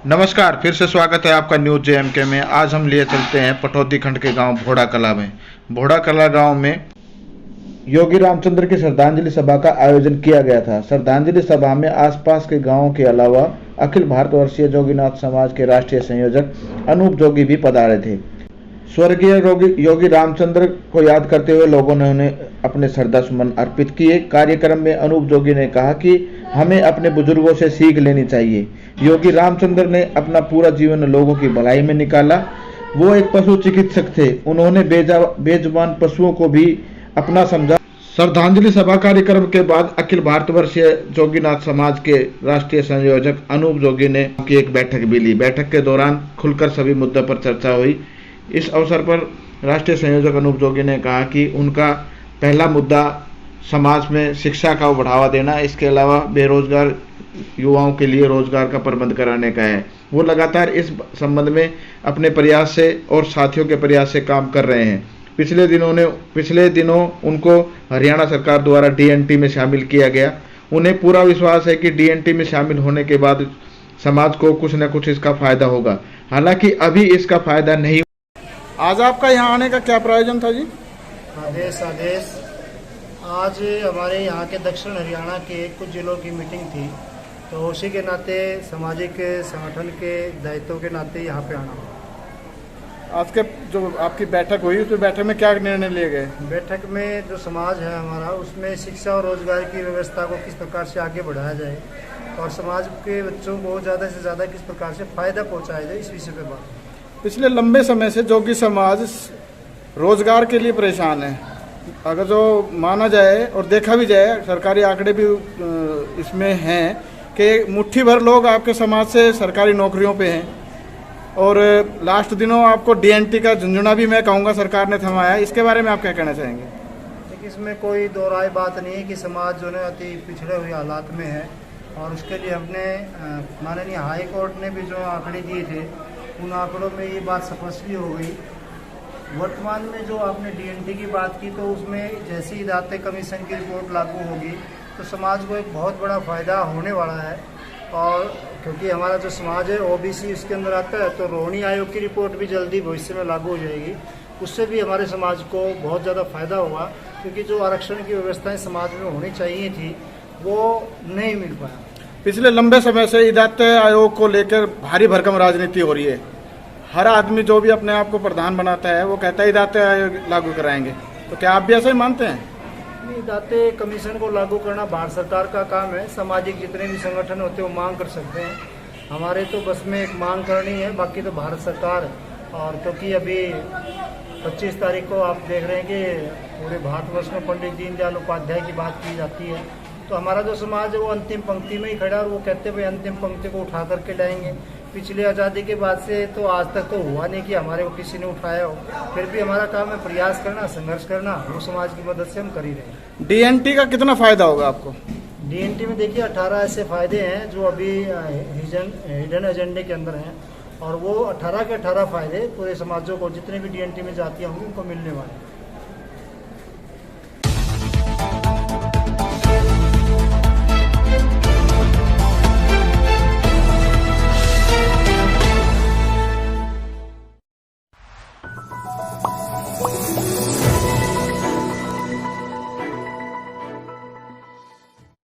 नमस्कार, फिर से स्वागत है आपका न्यूज़ जेएमके में। आज हम लिए चलते हैं पटौदी खंड के गांव भोड़ा कला में। भोड़ा कला गांव में योगी रामचंद्र की श्रद्धांजलि सभा का आयोजन किया गया था। श्रद्धांजलि सभा में आसपास के गांवों के अलावा अखिल भारतवर्षीय जोगीनाथ समाज के राष्ट्रीय संयोजक अनूप जोगी भी पधारे थे। स्वर्गीय योगी रामचंद्र को याद करते हुए लोगों ने उन्हें अपने श्रद्धा सुमन अर्पित किए। कार्यक्रम में अनूप जोगी ने कहा कि हमें अपने बुजुर्गों से सीख लेनी चाहिए। योगी रामचंद्र ने अपना पूरा जीवन लोगों की भलाई में निकाला। वो एक पशु चिकित्सक थे। उन्होंने बेजुबान पशुओं को भी अपना समझा। श्रद्धांजलि सभा कार्यक्रम के बाद अखिल भारतवर्षीय जोगीनाथ समाज के राष्ट्रीय संयोजक अनूप जोगी ने एक बैठक भी ली। बैठक के दौरान खुलकर सभी मुद्दों पर चर्चा हुई। इस अवसर पर राष्ट्रीय संयोजक अनूप जोगी ने कहा कि उनका पहला मुद्दा समाज में शिक्षा का बढ़ावा देना, इसके अलावा बेरोजगार युवाओं के लिए रोजगार का प्रबंध कराने का है। वो लगातार इस संबंध में अपने प्रयास से और साथियों के प्रयास से काम कर रहे हैं। पिछले दिनों उनको हरियाणा सरकार द्वारा डीएनटी में शामिल किया गया। उन्हें पूरा विश्वास है कि डीएनटी में शामिल होने के बाद समाज को कुछ न कुछ इसका फायदा होगा। हालांकि अभी इसका फायदा नहीं। आज आपका यहाँ आने का क्या प्रयोजन था जी? आदेश आज हमारे यहाँ के दक्षिण हरियाणा के कुछ जिलों की मीटिंग थी, तो उसी के नाते सामाजिक संगठन के दायित्व के नाते यहाँ पे आना। आज के जो आपकी बैठक हुई उस बैठक में क्या निर्णय लिए गए? बैठक में जो समाज है हमारा, उसमें शिक्षा और रोजगार की व्यवस्था को किस प्रकार से आगे बढ़ाया जाए और समाज के बच्चों को ज़्यादा से ज़्यादा किस प्रकार से फ़ायदा पहुँचाया जाए, इस विषय पर बात। पिछले लंबे समय से जोगी समाज रोजगार के लिए परेशान है। अगर जो माना जाए और देखा भी जाए, सरकारी आंकड़े भी इसमें हैं कि मुट्ठी भर लोग आपके समाज से सरकारी नौकरियों पे हैं और लास्ट दिनों आपको डीएनटी का झुंझुना भी मैं कहूँगा सरकार ने थमाया। इसके बारे में आप क्या कहना चाहेंगे? देखिए, इसमें कोई दो राय बात नहीं है कि समाज जो है अति पिछड़े हुए हालात में है और उसके लिए हमने माननीय हाई कोर्ट ने भी जो आंकड़े दिए थे, उन आंकड़ों में ये बात स्पष्ट भी हो गई। वर्तमान में जो आपने डीएनटी की बात की, तो उसमें जैसे ही दाते कमीशन की रिपोर्ट लागू होगी तो समाज को एक बहुत बड़ा फ़ायदा होने वाला है। और क्योंकि हमारा जो समाज है ओबीसी इसके अंदर आता है, तो रोहिणी आयोग की रिपोर्ट भी जल्दी भविष्य में लागू हो जाएगी। उससे भी हमारे समाज को बहुत ज़्यादा फायदा होगा, क्योंकि जो आरक्षण की व्यवस्थाएँ समाज में होनी चाहिए थी वो नहीं मिल पाया। पिछले लंबे समय से दाते आयोग को लेकर भारी भरकम राजनीति हो रही है। हर आदमी जो भी अपने आप को प्रधान बनाता है वो कहता है दाते आयोग लागू कराएंगे। तो क्या आप भी ऐसा ही मानते हैं? नहीं, दाते कमीशन को लागू करना भारत सरकार का काम है। सामाजिक जितने भी संगठन होते हैं वो मांग कर सकते हैं। हमारे तो बस में एक मांग करनी है, बाकी तो भारत सरकार है। और क्योंकि अभी 25 तारीख को आप देख रहे हैं कि पूरे भारतवर्ष में पंडित दीनदयाल उपाध्याय की बात की जाती है, तो हमारा जो समाज है वो अंतिम पंक्ति में ही खड़ा है और वो कहते हैं भाई अंतिम पंक्ति को उठा करके लाएंगे। पिछले आज़ादी के बाद से तो आज तक तो हुआ नहीं कि हमारे को किसी ने उठाया हो। फिर भी हमारा काम है प्रयास करना, संघर्ष करना, वो समाज की मदद से हम कर ही रहे हैं। डीएनटी का कितना फायदा होगा आपको? डीएनटी में देखिए 18 ऐसे फायदे हैं जो अभी हिडन एजेंडे के अंदर हैं, और वो 18 के 18 फायदे पूरे समाजों को, जितने भी डीएनटी में जातियाँ होंगी, उनको मिलने वाले हैं।